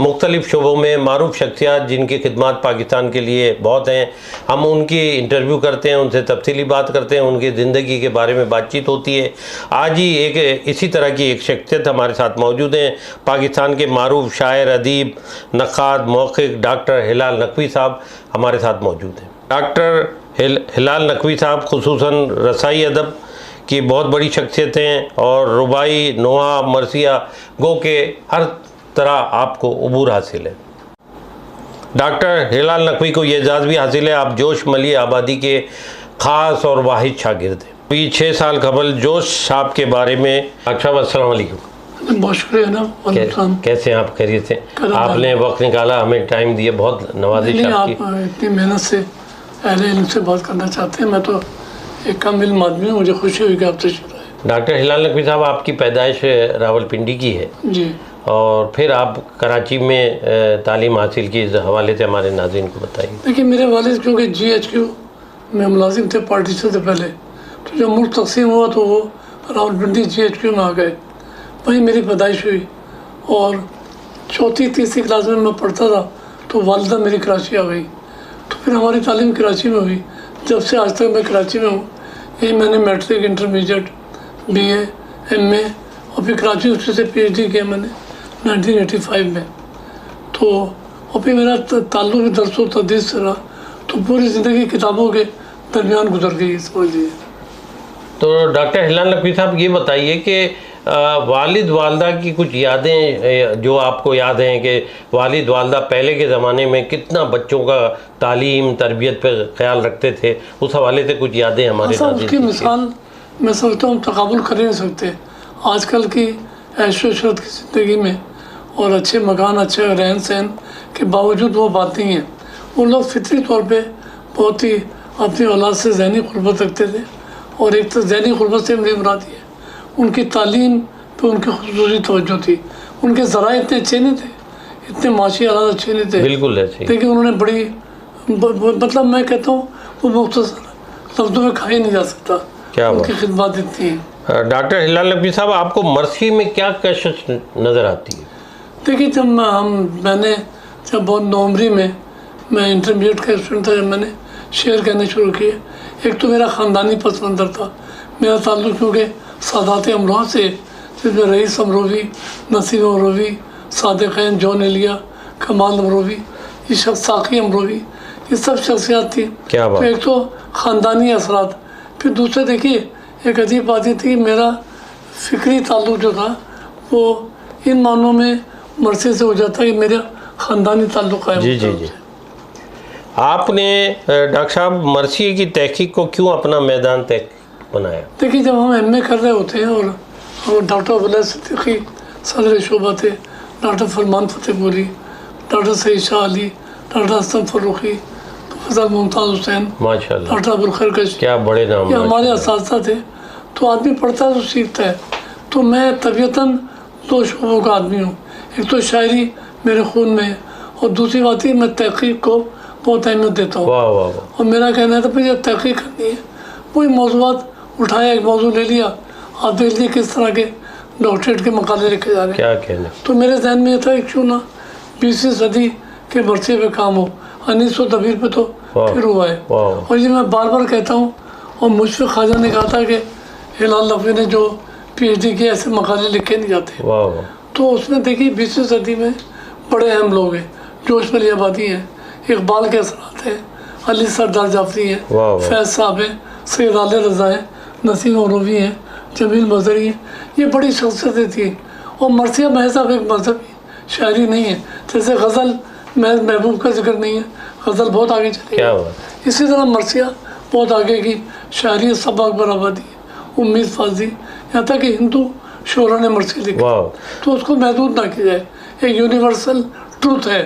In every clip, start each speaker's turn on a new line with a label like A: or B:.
A: मुख्तलिफ़ शोबों में मारूफ शख्सियात जिनकी खिदमत पाकिस्तान के लिए बहुत हैं। हम उनकी इंटरव्यू करते हैं, उनसे तफसीली बात करते हैं, उनकी ज़िंदगी के बारे में बातचीत होती है। आज ही एक इसी तरह की एक शख्सियत हमारे साथ मौजूद हैं। पाकिस्तान के मारूफ शायर, अदीब, नक़ाद, मौक़िक़ डॉक्टर हिलाल नकवी साहब हमारे साथ मौजूद हैं। डॉक्टर हिलाल नकवी साहब खुसूसन रसाई अदब की बहुत बड़ी शख्सियत हैं और रुबाई, नोहा, मरसिया गो के हर तरह आपको अबूर हासिल है। डॉक्टर हिलाल नकवी को ये एजाज़ भी हासिल है, आप जोश मलिया आबादी के ख़ास और वाहिद शागिर्द हैं। अभी 6 साल कबल जोश साहब के बारे में। डॉक्टर साहब अस्सलाम वालेकुम।
B: बहुत शुक्रिया ना।
A: कैसे हैं आप? खैरियत से? आपने वक्त निकाला, हमें टाइम दिया, बहुत नवाजिश आपकी।
B: आप इतनी मेहनत से अहले इल्म से बात करना चाहते हैं। मैं तो एक कम इल्म आदमी हूँ, मुझे खुशी हुई कि आप तशरीफ लाए।
A: डॉक्टर हिलाल नकवी साहब, आपकी पैदाइश रावलपिंडी की है
B: जी,
A: और फिर आप कराची में तालीम हासिल की, इस हवाले से हमारे नाज़रीन को बताइए।
B: देखिए, मेरे वालिद क्योंकि GHQ में मुलाजिम थे पार्टीशन से पहले, तो जब मुल्क तकसीम हुआ तो वो रावलपिंडी GHQ में आ गए, वहीं मेरी पैदाइश हुई। और चौथी तीसरी क्लास में मैं पढ़ता था तो वालिदा मेरी कराची आ गई, तो फिर हमारी तालीम कराची में हुई। जब से आज तक मैं कराची में हूँ। यही मैंने मैट्रिक, इंटरमीडिएट, BA, MA और फिर कराची यूनिवर्सिटी से PhD किया मैंने 1985 में। तो और फिर मेरा ताल्लुक़ भी दर्स व तदरीस से रहा, तो पूरी ज़िंदगी किताबों के दरमियान गुजर गई, समझ लीजिए।
A: तो डॉक्टर हिलाल नकवी साहब, ये बताइए कि वालिद वालदा की कुछ यादें जो आपको याद हैं कि वालिद वालदा पहले के ज़माने में कितना बच्चों का तालीम तरबियत पर ख्याल रखते थे, उस हवाले से कुछ यादें हमारे साथ।
B: उसकी मिसाल मैं समझता हूँ तकाबुल कर ही नहीं सकते। आजकल की ऐशो इशरत की ज़िंदगी में और अच्छे मकान, अच्छे रहन सहन के बावजूद वो बात नहीं है। वो लोग फितरी तौर पे बहुत ही अपनी औलाद से ज़हनी क़ुर्बत रखते थे, और एक तो ज़हनी क़ुर्बत से मेरी मुराद है उनकी तालीम पे उनकी खुसूसी तवज्जो थी। उनके ज़राए इतने अच्छे नहीं थे, इतने माशी हालात अच्छे नहीं थे,
A: बिल्कुल ऐसे,
B: लेकिन उन्होंने बड़ी मतलब मैं कहता हूँ वो मुख्तसर लफ्ज़ों में खाया नहीं जा सकता,
A: क्या
B: उनकी खिदमत इतनी है।
A: डॉक्टर हिलाल नकवी साहब, आपको मरसी में क्या कशिश नज़र आती है?
B: देखिए, जब मैंने जब बहुत नौमरी में मैं इंटरमीडिएट का स्टूडेंट था, जब मैंने शेर कहने शुरू किए, एक तो मेरा ख़ानदानी पस मंज़र था। मेरा ताल्लुक़ क्योंकि सादात अमरोहा से, जिसमें रईस अमरोवी, नसीम अमरोवी, सादिक़ैन, जॉन एलिया, कमाल अमरोवी, ये शख्स, साक़ी अमरोवी, ये सब शख्सियात थी।
A: क्या बात।
B: तो एक तो ख़ानदानी असरात, फिर दूसरे देखिए एक अजीब बात ये थी, मेरा फ़िक्री ताल्लुक़ जो था वो इन मानों में मरसे से हो जाता कि मेरा ख़ानदानी ताल्लुक़ है।
A: जी जी जी। आपने डॉक्टर साहब मरसी की तहक़ीक़ को क्यों अपना मैदान तय बनाया?
B: देखिए, जब हम MA कर रहे होते हैं और डॉक्टर अब्दुल्ला सिद्दीकी सदर शोबा थे, doctor Farman Fatehpuri, doctor Saeed Shah Ali, doctor Hasan Farrukhi, professor Mumtaz Hussain,
A: माशाल्लाह,
B: डॉक्टर अबुल खैर कश,
A: क्या बड़े नाम,
B: ये हमारे असातिज़ा थे। तो आदमी पढ़ता है तो सीखता है। तो मैं तबीयतन 2 शोबों का आदमी हूँ, एक तो शायरी मेरे खून में है, और दूसरी बात है मैं तहक़ीक़ को बहुत अहमियत देता हूँ।
A: वाह वाह वाह।
B: और मेरा कहना है तो फिर जब तहक़ीक़ करनी है, वही मौज़ूआत उठाया, एक मौजू ले लिया, आप देख लीजिए किस तरह के डॉक्टरेट के मकाले लिखे जा रहे हैं।
A: क्या कहने।
B: तो मेरे जहन में ये था कि क्यों ना 20वीं सदी के वर्षे पे काम हो। 1913 पे तो फिर हुआ है। और ये मैं बार बार कहता हूँ, और मुशफ़िक़ ख़ाजा ने कहा था कि हिलाल नकवी ने जो PhD किया, ऐसे मकाले लिखे नहीं जाते। तो उसमें देखिए 20वीं सदी में बड़े अहम लोग हैं, जोश मलिया आबादी हैं, इकबाल के असरात हैं, अली सरदार जाफरी हैं, फैज़ साहब हैं, सैयद आले रज़ा हैं, नसीम अमरोवी हैं, जमील मज़हरी हैं, ये बड़ी शख्सियतें थी। और मरसिया महज़ अब एक मजहबी शायरी नहीं है, जैसे गज़ल महज़ महबूब का जिक्र नहीं है, गज़ल बहुत आगे चली गई, इसी तरह मरसिया बहुत आगे की शायरी, सब अकबर आबादी, उम्मीद फाजी, यहाँ तक कि हिंदू शोरा ने मरसी लिखी। तो उसको महदूद ना किया जाए, एक यूनिवर्सल ट्रूथ है,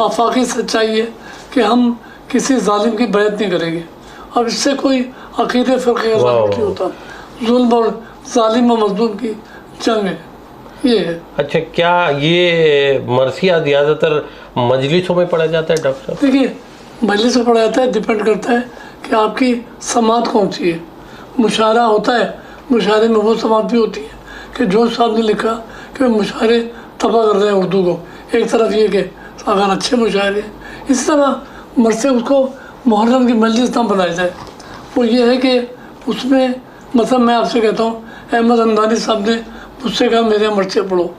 B: आफाकी सच्चाई है कि हम किसी जालिम की बैत नहीं करेंगे। अब इससे कोई अक़ीदे फ़िरक़े नहीं होता, जुल्म और जालिम और मज़लूम की जंग है, ये है।
A: अच्छा, क्या ये मरसिया ज़्यादातर मजलिसों में पढ़ा जाता है डॉक्टर साहब?
B: देखिए, मजलिस में पढ़ा जाता है, डिपेंड करता है कि आपकी समात कौन सी है। मुशायरा होता है, मुशायरे में वो समात भी होती है कि जो साहब ने लिखा कि मुशायरे तबाह कर रहे हैं उर्दू को, एक तरफ ये कि अगर अच्छे मुशायरे, इस तरह मरसे उसको मुहर्रम की मजलिस ना बनाया जाए। वो ये है कि उसमें मतलब मैं आपसे कहता हूँ, अहमद हमदानी साहब ने मुझसे कहा मेरे मरसे पढ़ो,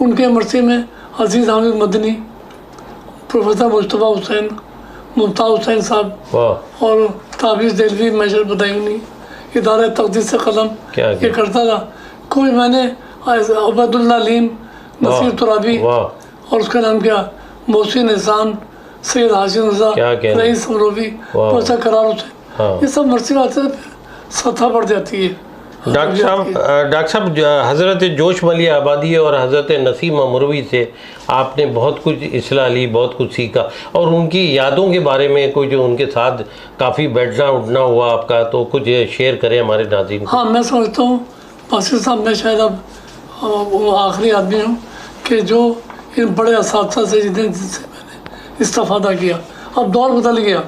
B: उनके मरसे में अजीज़ हामिद मदनी, प्रोफेसर मुस्तफ़ा हुसैन, मुमताज़ हुसैन साहब और ताबीज़ देलवी, मैशर बदायूनी, इदारा तक़दीस से कलम ये करता था। कोई मैंने अबदुल्ला लीम, नसीर तुराबी और उसका नाम क्या, मोहसिन एहसान, सैयद हाशिम रज़ा, रईस समरोवी, प्रोफेसर करार हुसैन, ये सब मरसे आते हैं, फिर सतह बढ़ जाती है।
A: डॉक्टर साहब हज़रत जोश मलिया आबादी और हज़रत नसीम अमरवी से आपने बहुत कुछ इस्लाह ली, बहुत कुछ सीखा, और उनकी यादों के बारे में कोई जो उनके साथ काफ़ी बैठना उठना हुआ आपका, तो कुछ शेयर करें हमारे नाज़रीन।
B: हाँ, मैं समझता हूँ बासित साहब, मैं शायद अब आखिरी आदमी हूँ कि जो इन बड़े असातिज़ा से जिनसे मैंने इस्तेफ़ादा किया। अब दौर बदल गया,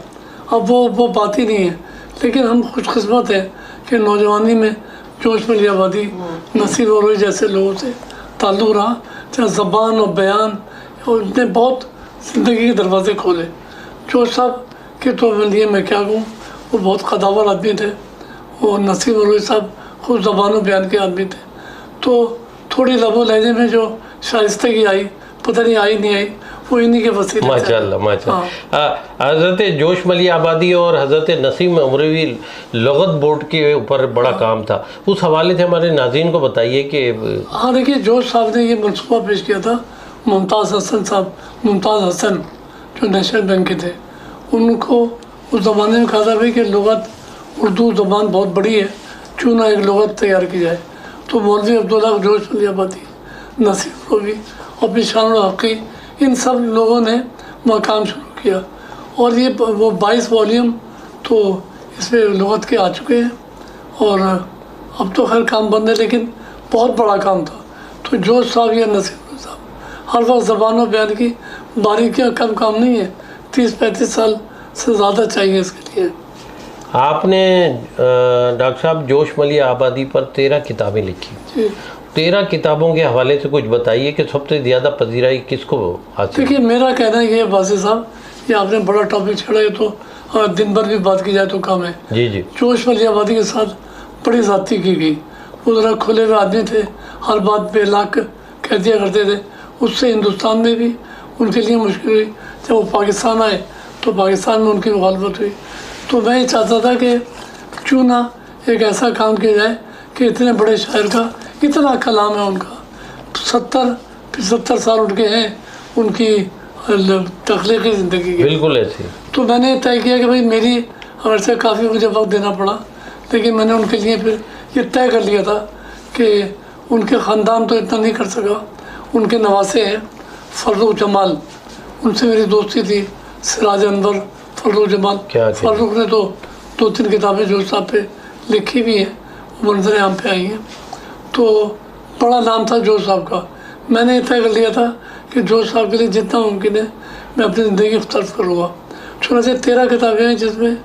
B: अब वो बात ही नहीं है, लेकिन हम खुशकिस्मत हैं कि नौजवानी में जोश मलिया आबादी, नसीब और जैसे लोगों से ताल्लुक़ रहा, चाहे ज़बान और बयान, और उनने बहुत ज़िंदगी के दरवाज़े खोले। जोश साहब के तो लिए मैं क्या कहूँ, वो बहुत कदावर आदमी थे, और नसीब और साहब खुद ज़बान और बयान के आदमी थे। तो थोड़ी लबो लहजे में जो शाइस्तगी आई, पता नहीं आई नहीं आई, वो इन्हीं के वसीले।
A: माशाअल्लाह माशाअल्लाह। हज़रत जोश मलिया आबादी और हज़रत नसीम अमरवी लगत बोर्ड के ऊपर बड़ा काम था, उस हवाले से हमारे नाज़रीन को बताइए कि।
B: हाँ देखिए, जोश साहब ने ये मनसूबा पेश किया था, मुमताज़ हसन साहब, मुमताज़ हसन जो नेशनल बैंक के थे, उनको उस ज़माने में कहा था भाई कि लगत उर्दू ज़बान बहुत बड़ी है, क्यों ना एक लगत तैयार की जाए। तो मौलवी अब्दुल्ला, जोश मलिया आबादी, नसीम अमरवी और बिशानुल हक़ी, इन सब लोगों ने वह काम शुरू किया, और ये वो 22 वॉल्यूम तो इसमें लुग़त के आ चुके हैं, और अब तो खैर काम बंद है, लेकिन बहुत बड़ा काम था। तो जोश साहब या नसीम साहब हर वक्त ज़बान और बयान की बारीकियाँ कम काम नहीं है, 30-35 साल से ज़्यादा चाहिए इसके लिए।
A: आपने डॉक्टर साहब जोश मलिया आबादी पर 13 किताबें लिखी। 13 किताबों के हवाले से कुछ बताइए कि सबसे ज़्यादा पजीराई किसको हासिल?
B: देखिए, मेरा कहना ये है बासित साहब, ये आपने बड़ा टॉपिक छेड़ा है, तो दिन भर भी बात की जाए तो कम है।
A: जी जी।
B: जोश मलिया आबादी के साथ बड़ी ज़्यादती की गई। वो ज़रा खुले हुए आदमी थे, हर बात पे लाख कह दिया करते थे। उससे हिंदुस्तान में भी उनके लिए मुश्किल हुई। जब वो पाकिस्तान आए तो पाकिस्तान में उनकी मुखालफत हुई। तो मैं ये चाहता था कि क्यों ना एक ऐसा काम किया जाए कि इतने बड़े शायर का इतना कलाम है, उनका 70-75 साल उनके हैं उनकी तख्लीकी ज़िंदगी की,
A: बिल्कुल ऐसे।
B: तो मैंने तय किया कि भाई मेरी हमारे से काफ़ी मुझे वक्त देना पड़ा, लेकिन मैंने उनके लिए फिर ये तय कर लिया था कि उनके ख़ानदान तो इतना नहीं कर सका। उनके नवासे हैं फर्रुख जमाल, उनसे मेरी दोस्ती थी, सिराज अनवर, फर्रुख जमाल। फर्रुख ने तो 2-3 किताबें जोश साहब पे लिखी भी हैं, वो मंजर आम पे आई हैं। तो बड़ा नाम था जोश साहब का। मैंने तय कर लिया था कि जोश साहब के लिए जितना मुमकिन है मैं अपनी ज़िंदगी सर्फ करूँगा। चुनांचे 13 किताबें हैं, जिसमें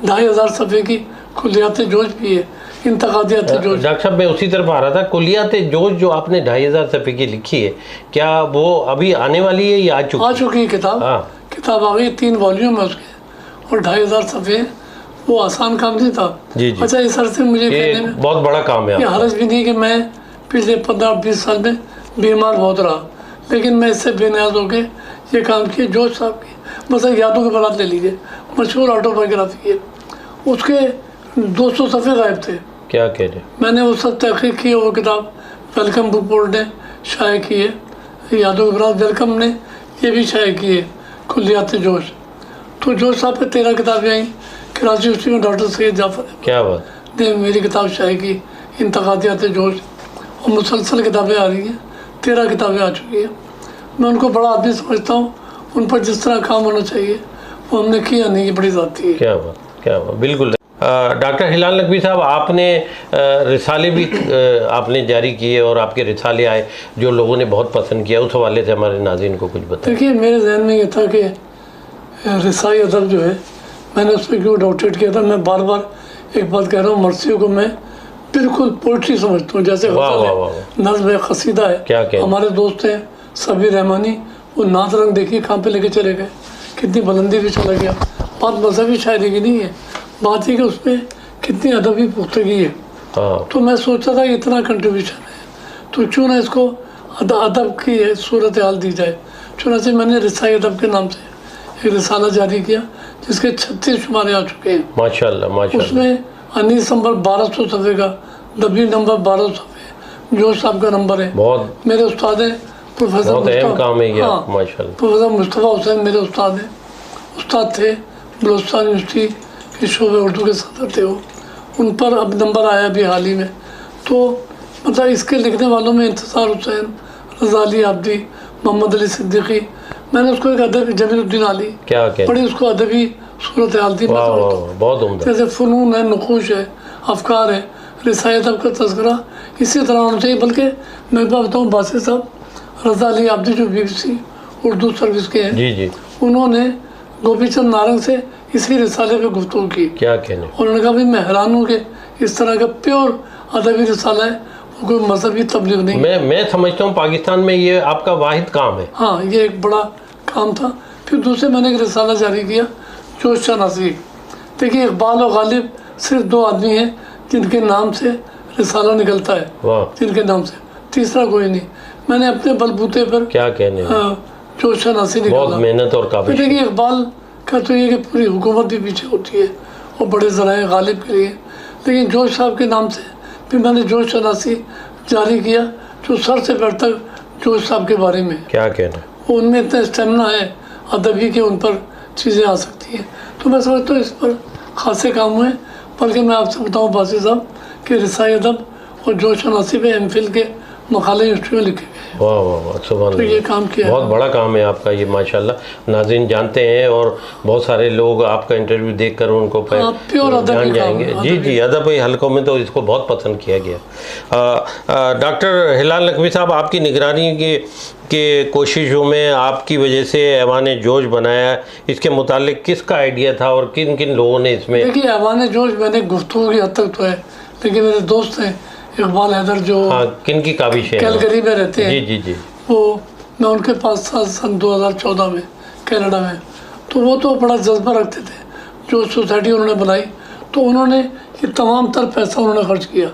B: 2500 सफ़े की कुलियात जोश भी है, इंतकादियात जोश।
A: डॉक्टर साहब, मैं उसी तरफ आ रहा था, कुलियात जोश जो आपने 2500 सफ़े की लिखी है, क्या वो अभी आने वाली है या आ चुकी
B: है किताब?
A: हाँ,
B: किताब आ गई, 3 वॉल्यूम है उसके, और 2500 सफ़े। वो आसान काम नहीं था।
A: जी जी।
B: अच्छा, इस अर्थ से मुझे कहने में
A: बहुत बड़ा काम है।
B: ये हर्ज भी नहीं कि मैं पिछले 15-20 साल में बीमार बहुत रहा, लेकिन मैं इससे बेनियाज होकर ये काम किया। जोश साहब की मतलब यादों के बारात ले लीजिए, मशहूर ऑटोबायोग्राफी है, उसके 200 सफ़े गायब थे।
A: क्या कह रहे?
B: मैंने वो सब तहकीक की, वो किताब वेलकम बुक बोर्ड ने शाये की है। यादों के बारात वेलकम ने ये भी शाये की है, कुलियात जोश। तो जोश साहब पे 13 किताबें आई। कराची यूनिवर्सिटी में डॉक्टर सैयद जाफर
A: क्या बात
B: ने मेरी किताब शाये की, इंतकादियात जोश, और मुसलसल किताबें आ रही हैं, 13 किताबें आ चुकी हैं। मैं उनको बड़ा आदमी समझता हूँ, उन पर जिस तरह काम होना चाहिए वो हमने किया नहीं, ये बड़ी ज़ाती है।
A: क्या बात, क्या बात, बिल्कुल। डॉक्टर हिलाल नकवी साहब, आपने रिसाले भी आपने जारी किए और आपके रिसाले आए जो लोगों ने बहुत पसंद किया, उस हवाले से हमारे नाज़रीन को कुछ बताइए।
B: देखिए, मेरे जहन में ये था कि रिसाई अदब जो है, मैंने उस पर क्यों डॉक्टरेट किया था। मैं बार बार एक बात कह रहा हूँ, मरसियों को मैं बिल्कुल पोइट्री समझता हूँ, जैसे नज़्म है, कसीदा है। हमारे दोस्त हैं सबीर रहमानी, वो नात रंग देखिए कहाँ पे लेके चले गए, कितनी बुलंदी पे चला गया। बात मजहबी शायरी की नहीं है, बात है कि उसमें कितनी अदबी पुख्तगी है। तो मैं सोचा था कि इतना कंट्रीब्यूशन है तो क्यों ना इसको अदब की सूरत हाल दी जाए। चुनाचे मैंने रिसाई अदब के नाम से एक रिसाला जारी किया जिसके 36 शुमारे आ चुके हैं
A: माशाल्लाह माशाल्लाह।
B: उसमें अनीस नंबर 1200 सफ़े का, दबी नंबर 1200 सफ़े, जोश साहब का नंबर है।
A: बहुत
B: मेरे उस्ताद हैं प्रोफेसर प्रोफेसर मुस्तफ़ा हुसैन मेरे उस्ताद हैं, उस्ताद थे बलोचिस्तान यूनिवर्सिटी के शोबे उर्दू के सदर थे वो। उन पर अब नंबर आया भी हाल ही में। तो मतलब इसके लिखने वालों में इंतज़ार हुसैन, रज़ा अली आब्दी, मोहम्मद अली सिद्दीकी। मैंने उसको एक अदबी जमीलुद्दीन आली
A: क्या
B: बड़ी उसको अदबी सूरत हाल दी।
A: बहुत उम्दा।
B: जैसे फ़नून है, नक़ूश है, अफ़कार है, रिसाई अदब का तज़किरा इसी तरह होना चाहिए। बल्कि मैं बताऊँ बासिर साहब, रज़ा अली आब्दी जो BBC उर्दू सर्विस के हैं,
A: जी जी,
B: उन्होंने गोपीचंद नारंग से इसी रिसाले पे गुफ्तगू की।
A: क्या कहने।
B: उन्होंने कहा भाई मैं हैरान हूँ कि इस तरह का प्योर अदबी रिसाला है, कोई मजहबी तबलीग नहीं।
A: मैं समझता हूँ पाकिस्तान में ये आपका वाहिद काम है।
B: हाँ, ये एक बड़ा काम था। फिर दूसरे मैंने एक रिसाला जारी किया जोश शनासी। देखिए इकबाल और गालिब सिर्फ 2 आदमी हैं जिनके नाम से रिसाला निकलता है, जिनके नाम से, तीसरा कोई नहीं। मैंने अपने बलबूते पर
A: क्या कहने
B: जोश शनासी निकाला।
A: बहुत मेहनत और काबिल।
B: देखिए इकबाल का तो ये कि पूरी हुकूमत भी पीछे होती है और बड़े ज़राए गालिब के लिए, लेकिन जोश साहब के नाम से फिर मैंने जोश शनासी जारी किया जो सर से पैर तक जोश साहब के बारे में।
A: क्या कहना,
B: उनमें इतना स्टेमिना है अदबी के, उन पर चीज़ें आ सकती हैं। तो मैं समझता हूँ इस पर खासे काम हुए। बल्कि मैं आपसे बताऊँ बासिर साहब कि रिसाई अदब और जोश शनासी पे MPhil के मकाले यूनिवर्सिटी में लिखे गए।
A: वाह वाह वाह, सुभान
B: तो ये काम किया,
A: बहुत बड़ा काम है आपका ये माशाल्लाह। नाज़रीन जानते हैं और बहुत सारे लोग आपका इंटरव्यू देखकर उनको जान जाएंगे। जी जी, अदबी हलकों में तो इसको बहुत पसंद किया गया। डॉक्टर हिलाल नकवी साहब, आपकी निगरानी के कोशिशों में आपकी वजह से ऐवान जोश बनाया, इसके मुतालिक किसका आइडिया था और किन किन लोगों ने इसमें?
B: देखिए ऐवान जोश मैंने गुफ्तगू की हद तक तो है, लेकिन मेरे दोस्त हैं इकबाल हैदर जो
A: किन की काबिश है,
B: कैलगरी में रहते हैं।
A: जी जी जी,
B: वो मैं उनके पास था सन 2014 में कनाडा में। तो वो तो बड़ा जज्बा रखते थे, जो सोसाइटी उन्होंने बनाई तो उन्होंने ये तमाम तर पैसा उन्होंने खर्च किया,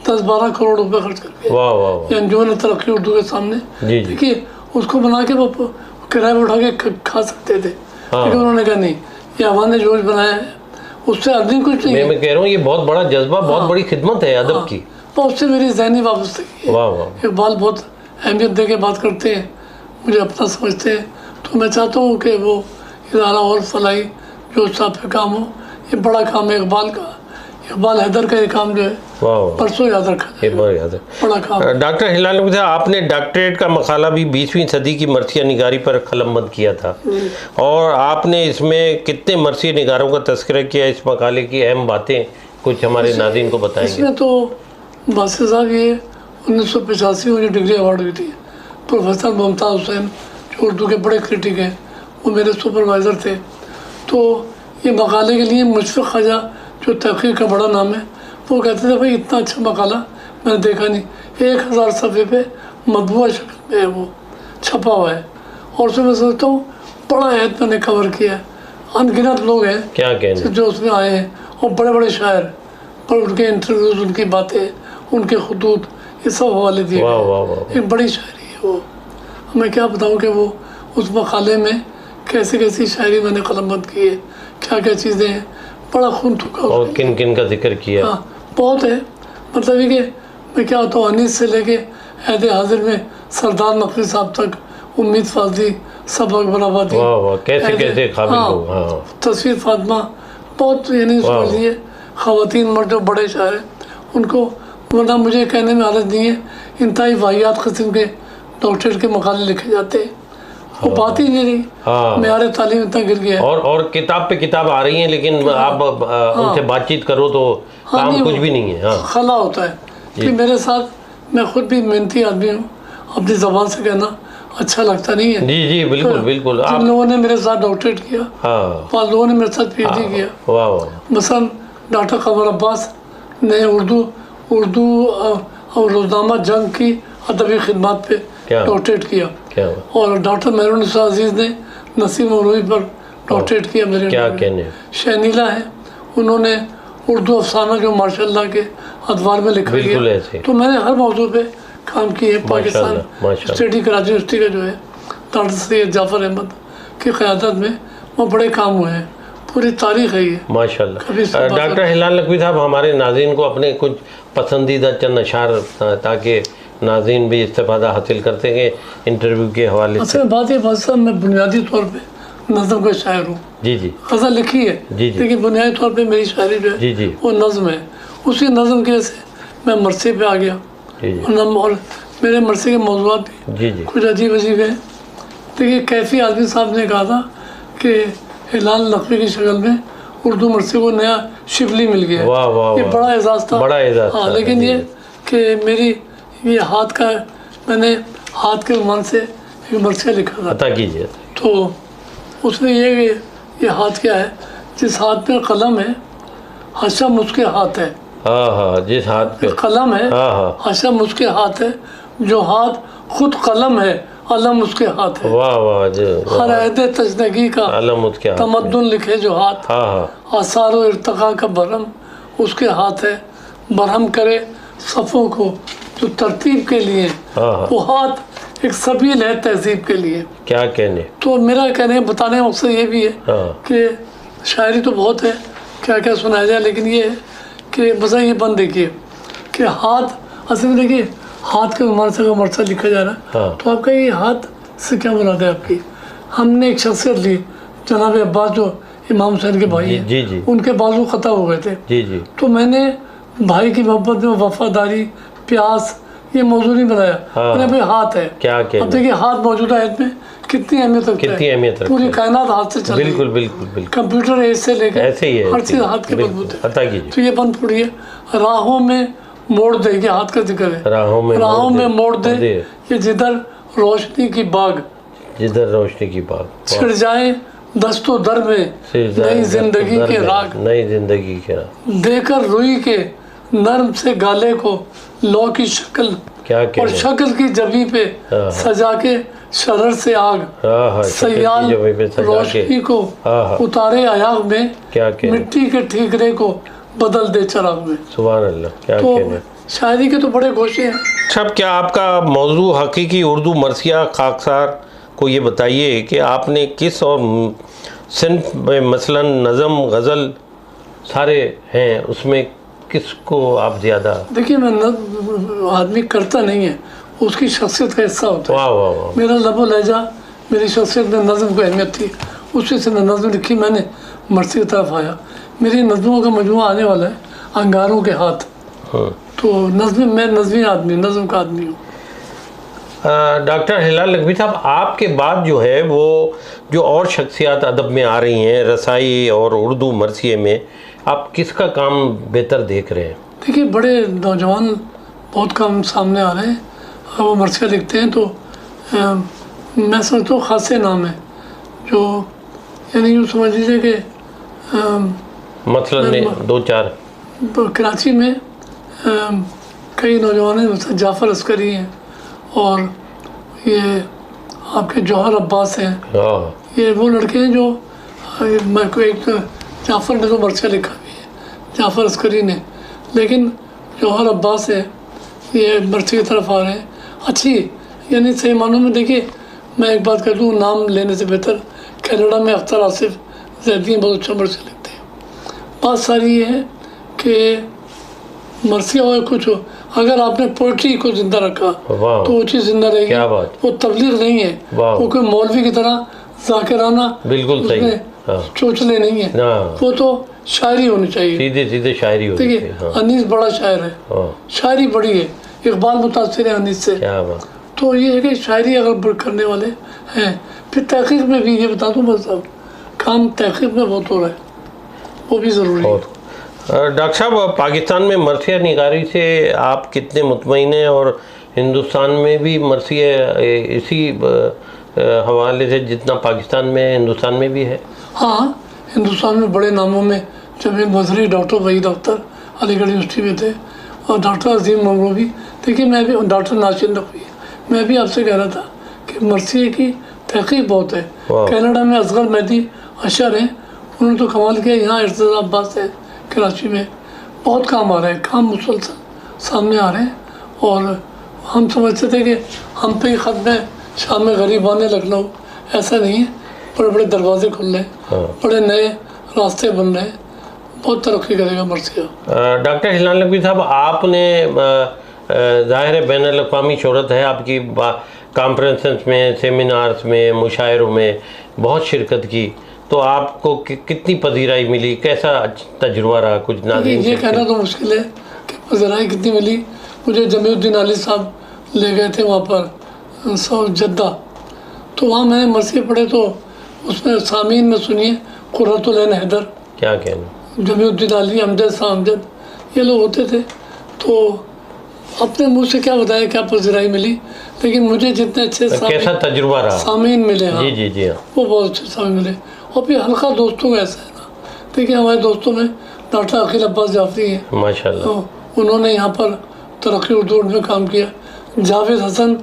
B: 10-12 करोड़ रुपए खर्च करके।
A: वाह वाह वाह,
B: एनजीओ तरक्की उर्दू के सामने। देखिए उसको बना के वो किराए पर उठा के खा सकते थे, लेकिन उन्होंने कहा नहीं, ये ऐवान जोश बनाया है, उससे अर्निंग कुछ नहीं।
A: मैं कह रहा हूँ ये बहुत बड़ा जज्बा, बहुत बड़ी खिदमत है अदब की।
B: तो उससे मेरी ज़हनी वाबस्तगी है।
A: वाह वाह,
B: इकबाल बहुत अहमियत दे के बात करते हैं, मुझे अपना समझते हैं। तो मैं चाहता हूँ कि वो इदारा और फलाई जो साहब पे काम हो। ये बड़ा काम है इकबाल का, इकबाल हैदर का ये काम जो है परसों याद रखा
A: है,
B: बड़ा काम।
A: डॉक्टर हिलाल नकवी साहब, आपने डॉक्टरेट का मकाला भी 20वीं सदी की मरसिया निगारी पर कलमबंद किया था और आपने इसमें कितने मरसिया निगारों का तस्करा किया, इस मकाले की अहम बातें कुछ हमारे नाज़रीन को बताएंगे?
B: इसमें तो बासिर साहब ये 1985 में डिग्री अवार्ड हुई थी। प्रोफेसर मुमताज़ हुसैन जो उर्दू के बड़े क्रिटिक हैं, वो मेरे सुपरवाइज़र थे। तो ये मकाले के लिए मुशफ़िक़ ख़वाजा जो तहक़ीक़ का बड़ा नाम है, वो कहते थे भाई इतना अच्छा मकाला मैंने देखा नहीं। 1000 सफ़े पे मतबूआ शक्ल में है वो छपा हुआ है, और उसमें मैं सोचता हूँ बड़ा ऐद मैंने कवर किया है। अनगिनत लोग हैं
A: क्या कहने जो
B: उसमें आए हैं, और बड़े बड़े शायर, पर उनके इंटरव्यूज़, उनकी बातें, उनके खुतूत, ये सब हवाले दिए गए। एक बड़ी शायरी है वो। मैं क्या बताऊँ कि वो उस मकाले में कैसी कैसी शायरी मैंने कलमबंद की है, क्या क्या चीज़ें हैं, बड़ा खून थूका।
A: और किन किन का जिक्र किया?
B: हाँ बहुत है। मतलब ये कि मैं क्या होता हूँ, अनीस से लेके ऐद हाजिर में सरदार नकवी साहब तक, उम्मीद फाजली, सबक बराबादी,
A: कैसे कैसे काबिल हो,
B: तस्वीर फातिमा, बहुत यानी समझ लिए ख़वातीन मर्द जो बड़े शायर हैं उनको, वरना मुझे कहने में हालत नहीं है, इंतहाई वाहियात किस्म के डॉक्टरेट के मकाले लिखे जाते हैं। वो बात ही नहीं रही, मेरे तालीम इतना गिर गया।
A: और किताब पे किताब आ रही हैं, लेकिन आप उनसे बातचीत करो तो काम कुछ भी नहीं है।
B: खला होता है कि मेरे साथ, मैं खुद भी मेहनती आदमी हूँ, अपनी ज़बान से कहना अच्छा लगता नहीं है।
A: जी जी बिल्कुल बिल्कुल।
B: जिन लोगों ने मेरे साथ डॉक्टरेट किया, वहाँ लोगों ने मेरे साथ PhD किया। मसलन डॉक्टर कमर अब्बास ने उर्दू और रोज़नामा जंग की अदबी खिदमत पे
A: क्या
B: डॉक्टरेट किया।
A: क्या
B: और डॉक्टर मेहरुन्निसा अजीज़ ने नसीम मौलवी पर डॉक्टरेट किया मेरे।
A: क्या कहने।
B: शहनीला है, उन्होंने उर्दू अफसाना जो माशाल्लाह के अखबार में लिखा गया। तो मैंने हर मौजू पे काम किए। पाकिस्तान स्टडी कराची यूनिवर्सिटी का जो है डॉक्टर सैयद जाफ़र अहमद की क़यादत में वो बड़े काम हुए हैं, पूरी तारीख है ये
A: माशाल्लाह। डॉक्टर हिलाल नकवी साहब, हमारे नाज़रीन को अपने कुछ पसंदीदा चंद अशार ताकि नाज़रीन भी इस्तेफ़ादा हासिल करते हैं इंटरव्यू के हवाले से।
B: बात ये साहब, मैं बुनियादी तौर पे नज़म का शायर हूँ।
A: जी जी।
B: गज़ल लिखी है
A: जी जी,
B: लेकिन बुनियादी तौर पे मेरी शायरी जो है
A: जी जी
B: वो नज़म है। उसी नज़म की वजह से मैं मरसे पे आ गया।
A: जी जी।
B: और मेरे मरसे के मौज़ूआत भी
A: जी जी
B: कुछ अजीब अजीब हैं। देखिए कैफी आदमी साहब ने कहा था कि हिलाल नकवी की शक्ल में उर्दू मरसे को नया शिबली मिल गया।
A: वाह वाह,
B: ये बड़ा एजाज़ था,
A: बड़ा एजाज़
B: हाँ।
A: था,
B: लेकिन ये कि मेरी ये हाथ का, मैंने हाथ के रुमान से एक मरसिया लिखा था।
A: अता कीजिए।
B: तो उसमें ये हाथ क्या है, जिस हाथ में कलम है हशम उसके हाथ है।
A: हाँ हाँ, जिस हाथ पे
B: कलम है
A: हाँ हाँ,
B: हशम उसके हाथ है, जो हाथ खुद कलम है अलम उसके हाथ है।
A: वाह वाह जी।
B: हर अहद तजनगी का
A: अलम उसके हाथ,
B: तमद्दुन लिखे जो हाथ,
A: हाँ हाँ,
B: आसार व इर्तका का बरहम उसके हाथ है। बरहम करे सफ़ों को जो तरतीब के लिए,
A: हाँ हाँ,
B: वो हाथ एक सबील है तहजीब के लिए।
A: क्या कहने।
B: तो मेरा कहने बताने का मकसद ये भी है
A: हाँ,
B: कि शायरी तो बहुत है, क्या क्या सुनाया जाए, लेकिन ये है कि मज़ा ये बंद देखिए कि हाथ असल में देखिए हाथ के रुमाल से मरसा लिखा जा रहा है।
A: हाँ,
B: तो आपका ये हाथ से क्या मुराद है आपकी। हमने एक शख्सियत ली जनाब अब्बास जो इमाम हुसैन के भाई
A: जी
B: हैं,
A: जी जी
B: उनके बाजू ख़ता हो गए थे।
A: जी जी,
B: तो मैंने भाई की मोहब्बत में वफादारी प्यास ये मौजूद नहीं बनाया,
A: हाँ,
B: मैंने भाई हाथ है।
A: क्या
B: अब
A: कहने।
B: देखिए हाथ मौजूदा आयत में कितनी अहमियत रखता
A: कितनी
B: है,
A: अहमियत रखता
B: पूरी
A: है।
B: कायनात हाथ से चल रही है।
A: बिल्कुल बिल्कुल बिल्कुल,
B: कंप्यूटर एज से लेकर
A: ऐसे ही है,
B: हर
A: ऐसे
B: चीज़
A: ही।
B: हाथ के
A: बिल्कुल,
B: बलबूते है।
A: अता कीजिए।
B: तो ये बंद पड़ी है, राहों में मोड़ दे, ये हाथ का जिक्र है।
A: राहों में
B: मोड़ दे ये जिधर रोशनी की बाग,
A: जिधर रोशनी की बात,
B: छिड़ जाए दस्तो दर में नई जिंदगी के राग,
A: नई जिंदगी के राग,
B: देकर रुई के नर्म से गाले को लौ की शक्ल,
A: क्या
B: और
A: कहने।
B: शक्ल की जबी पे
A: हाँ,
B: सजा के शरर से आग,
A: हाँ हाँ,
B: सयाल रोशनी को
A: हाँ,
B: उतारे आयाग में,
A: क्या कहने।
B: मिट्टी के ठीकरे को बदल दे चराग में।
A: सुभान अल्लाह, क्या
B: तो
A: कहने।
B: शायरी के तो बड़े गोशे हैं।
A: अच्छा, क्या आपका मौजू हकीकी उर्दू मरसिया खाकसार को ये बताइए कि आपने किस और सिंफ में मसलन नज़म गज़ल सारे हैं, उसमें किसको आप ज़्यादा।
B: देखिए मैं आदमी करता नहीं है, उसकी शख्सियत का हिस्सा होता है।
A: वाह वाह वाह,
B: मेरा लबो लहजा मेरी शख्सियत में नज़म को अहमियत थी, उसी से नज़म लिखी, मैंने मरसी की तरफ आया। मेरी नज़मों का मजमूआ आने वाला है अंगारों के हाथ।
A: हाँ।
B: तो नज़म, मैं नज़मी आदमी, नज़म का आदमी हूँ।
A: डॉक्टर हिलाल नकवी साहब, आपके बाद जो है वो जो और शख्सियात अदब में आ रही हैं रसाई और उर्दू मरसिए में, आप किसका काम बेहतर देख रहे हैं।
B: देखिए बड़े नौजवान बहुत कम सामने आ रहे हैं, वो मरसिया लिखते हैं। तो मैं समझता हूँ खासे नाम है जो, यानी यूँ समझ लीजिए कि
A: मतलब दो चार
B: कराची में कई नौजवान हैं, जैसे जाफ़र अस्करी हैं और ये आपके जौहर अब्बास हैं।
A: हाँ,
B: ये वो लड़के हैं जो मेरे को एक जाफ़र ने तो मरसिया लिखा भी है, जाफ़र अस्करी ने, लेकिन जौहर अब्बास है ये मरसिया की तरफ आ रहे हैं। अच्छी यानी सही मानों में देखिए, मैं एक बात कर दूँ, नाम लेने से बेहतर कनाडा में अख्तर आसिफ जैदी बहुत अच्छा मरसिया लिखते हैं। बात सारी ये है कि मरसिया हो कुछ हो, अगर आपने पोइट्री को जिंदा रखा तो वो चीज़ जिंदा रहेगी।
A: क्या बात।
B: वो तबलीग नहीं है, वो कोई मौलवी की तरह ज़ाकिराना
A: बिल्कुल सही, हाँ,
B: चोचले नहीं है, वो तो शायरी होनी चाहिए, सीधे
A: सीधे शायरी होनी चाहिए।
B: देखिए अनीस बड़ा शायर है, शायरी बड़ी है, इकबाल मुतासिर है अनीस से।
A: क्या बात।
B: तो ये है कि शायरी अगर करने वाले हैं, फिर तहकीक में भी ये बता दूँ बस, अब काम तहकीक में बहुत हो रहा है, वो भी ज़रूरी है।
A: डॉक्टर साहब, पाकिस्तान में मरसिया निगारी से आप कितने मुतमईन हैं, और हिंदुस्तान में भी मरसिया इसी हवाले से जितना पाकिस्तान में हिंदुस्तान में भी है।
B: हाँ, हिंदुस्तान में बड़े नामों में जब मजहरी डॉक्टर वहीद अख्तर अलीगढ़ यूनिवर्सिटी में थे, और डॉक्टर अजीम ममरूवी, देखिए मैं भी, डॉक्टर नासिर नकवी मैं भी आपसे कह रहा था कि मरसिए की तहकीक बहुत है। कनाडा में असगर मेहदी अशर हैं, उन्होंने तो कमाल किया। यहाँ इर्तिज़ा अब्बास है कराची में, बहुत काम आ रहे हैं, काम मुसलसल सामने आ रहे हैं। और हम समझते थे कि हम पे ही ख़त्म है, शाम में गरीब आने लखनऊ, ऐसा नहीं है। बड़े बड़े दरवाजे खुल रहे हैं, बड़े नए रास्ते बन रहे हैं, बहुत तरक्की करेगा मरसिया।
A: डॉक्टर हिलाल नकवी साहब, आपने ज़ाहिर है बैनुल अक़वामी शोहरत है आपकी, कॉन्फ्रेंसेस में, सेमिनार्स में, मुशायरों में बहुत शिरकत की, तो आपको कितनी पजीराई मिली, कैसा तजुर्बा रहा? कुछ नाज़रीन
B: ये कहना तो मुश्किल है कि पजीराई कितनी मिली। मुझे जमीउद्दीन अली साहब ले गए थे वहाँ पर जद्दा, तो वहाँ मैंने मरसिए पढ़े, तो उसमें सामीन में सुनिए कुर्रतुल ऐन हैदर,
A: क्या कहना,
B: जमीउद्दीन अली, अमजद शाह अमजद, ये लोग होते थे। तो अपने मुंह से क्या बताया क्या पजीराई मिली, लेकिन मुझे जितने अच्छे
A: कैसा तजुर्बा रहा,
B: सामीन मिले, हाँ
A: जी जी हाँ,
B: वो बहुत अच्छे सामीन मिले। और फिर हल्का दोस्तों में ऐसा है ना, देखिए हमारे दोस्तों में डॉक्टर अकील अब्बास जाफरी हैं,
A: माशाल्लाह,
B: तो उन्होंने यहाँ पर तरक्की उर्दू में काम किया। जावेद हसन,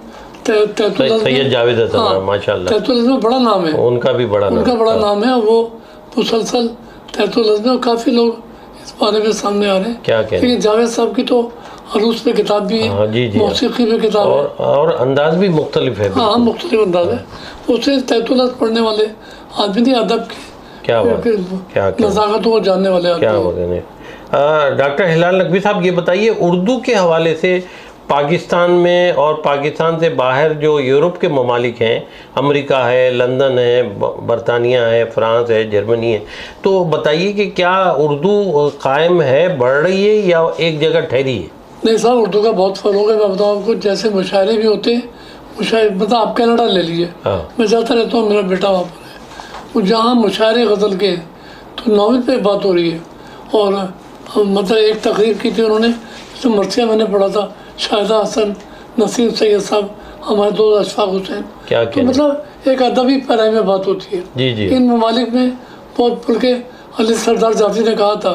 A: सैयद जावेद हसन, हाँ, माशाल्लाह,
B: तैतुल में बड़ा नाम है,
A: उनका भी बड़ा
B: नाम है। वो मुसलसल तैतुल में, काफ़ी लोग इस बारे में सामने आ रहे हैं।
A: क्या कहते हैं,
B: जावेद साहब की तो अरूस पे किताब भी है,
A: हाँ, जी जी,
B: मौसीकी पे किताब है,
A: और अंदाज भी मुख्तलिफ है।
B: हाँ, मुख्तलिफ अंदाज है। उससे तैतुल पढ़ने वाले आदमी नहीं, अदब की
A: क्या
B: नज़ाकतों को जानने वाले
A: आदमी। डॉक्टर हिलाल नकवी साहब, ये बताइए, उर्दू के हवाले से पाकिस्तान में और पाकिस्तान से बाहर जो यूरोप के ममालिक हैं, अमेरिका है, लंदन है, बरतानिया है, फ्रांस है, जर्मनी है, तो बताइए कि क्या उर्दू कायम है, बढ़ रही है या एक जगह ठहरी है?
B: नहीं साहब, उर्दू का बहुत फर्क है। मैं बताऊँ आपको, जैसे मुशायरे भी होते हैं, मतलब आप कनाडा ले लीजिए, मैं जाता रहता हूँ, मेरा बेटा वहाँ पर है, वो जहाँ मुशायरे गज़ल के, तो नावल पे बात हो रही है। और मतलब एक तकरीर की थी उन्होंने, तो मरसिया मैंने पढ़ा था, शाहिदा हसन, नसीम सैयद साहब, हमारे दोस्त अशफाक हुसैन,
A: क्या
B: तो मतलब एक अदबी पैराई में बात होती है।
A: जी जी,
B: इन ममालिक में बहुत पढ़ के अली सरदार जाफरी ने कहा था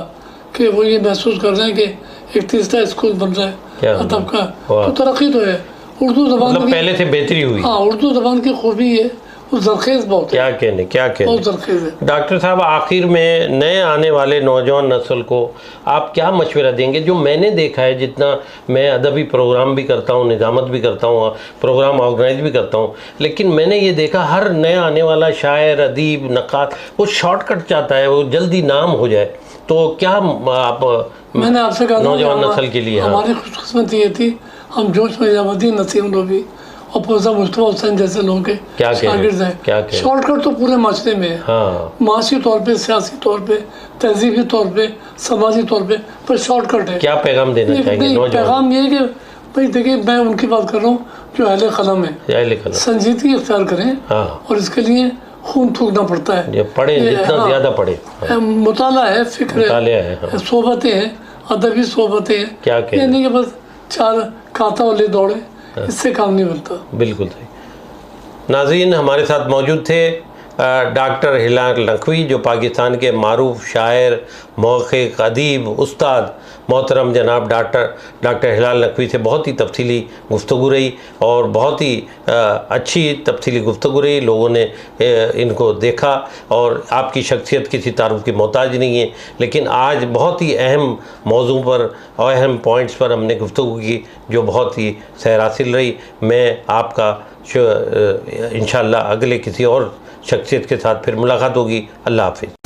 B: कि वो ये महसूस कर रहे हैं कि एक तीसरा स्कूल बन रहा है अदब का, तो तरक्की तो है। उर्दू ज़बान
A: मतलब पहले से बेहतरी हुई,
B: हाँ, उर्दू ज़बान की खूबी है, वो जरखेज़ बहुत है।
A: क्या कहने
B: बहुत जरखेज़ है।
A: डॉक्टर साहब, आखिर में नए आने वाले नौजवान नस्ल को आप क्या मशवरा देंगे? जो मैंने देखा है, जितना मैं अदबी प्रोग्राम भी करता हूँ, निज़ामत भी करता हूँ, प्रोग्राम ऑर्गेनाइज भी करता हूँ, लेकिन मैंने ये देखा हर नया आने वाला शायर, अदीब, नक़ाद, वो शॉर्टकट चाहता है, वो जल्दी नाम हो जाए। तो क्या आप,
B: मैंने आपसे कहा
A: नौजवान नस्ल के लिए,
B: हमारी खुशकिस्मती ये थी, हम जोश में जमादी, नसीम नबी और प्रोफेसर मुस्तफा हुसैन जैसे लोगों के शागिर्द हैं। शॉर्टकट तो पूरे माशरे में है, हाँ, माशी तौर पे, सियासी तौर पे, तहजीबी तौर पे, समाजी तौर पे, पर शॉर्टकट है।
A: क्या पैगाम देना चाहेंगे?
B: पैगाम ये है कि भाई देखिए, मैं उनकी बात कर रहा हूँ जो अहले कलम है, संजीदगी इख्तियार करें, हाँ, और इसके लिए खून थूकना पड़ता है, पढ़े जितना ज़्यादा पढ़े, मुताला है, फिक्र है, सोबतें हैं, अदबी सोबतें हैं, क्या कहने के बस चार काता वाले दौड़े, इससे काम नहीं बनता। बिल्कुल सही।
A: नाज़रीन, हमारे साथ मौजूद थे डॉक्टर हिलाल नकवी, जो पाकिस्तान के मारूफ शायर, मौक़िक़, अदीब, उस्ताद मोहतरम जनाब डॉक्टर हिलाल नकवी से बहुत ही तफसीली गुफ्तगू रही और बहुत ही अच्छी तफसीली गुफ्तगू रही। लोगों ने इनको देखा और आपकी शख्सियत किसी तारुफ की मोहताज नहीं है, लेकिन आज बहुत ही अहम मौजू पर और अहम पॉइंट्स पर हमने गुफ्तगू की, जो बहुत ही सैरासिल रही। मैं आपका इंशाअल्लाह अगले किसी और शख्सियत के साथ फिर मुलाकात होगी। अल्लाह हाफ़िज़।